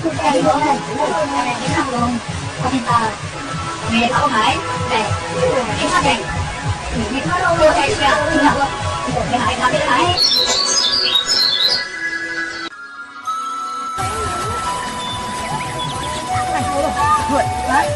đây luôn này, cái này cái nào luôn, không hiện tại, mẹ không phải, này, cái sao này, mình có đâu được cái nào luôn, cái này là cái này. Rồi, đấy.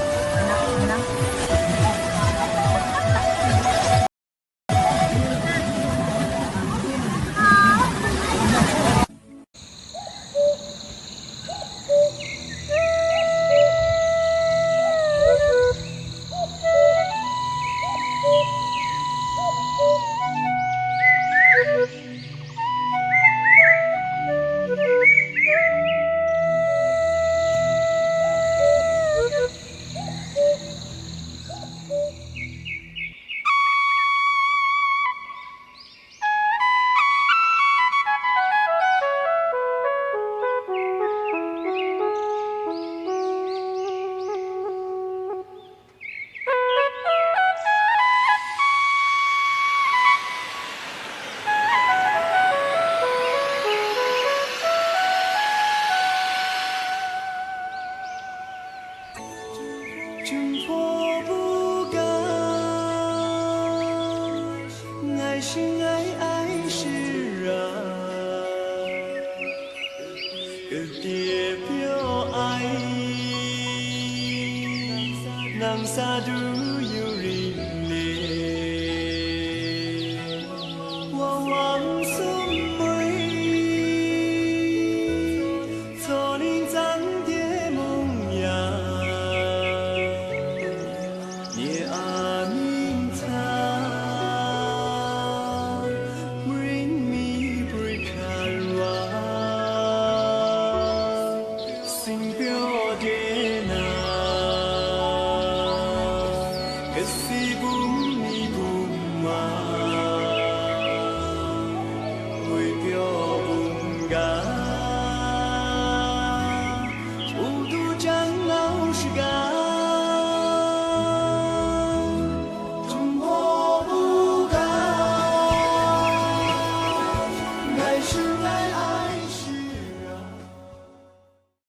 chúng phố不改，爱是爱，爱是爱，个代表爱，能啥都有人来，往往送梅，错令咱的梦呀。See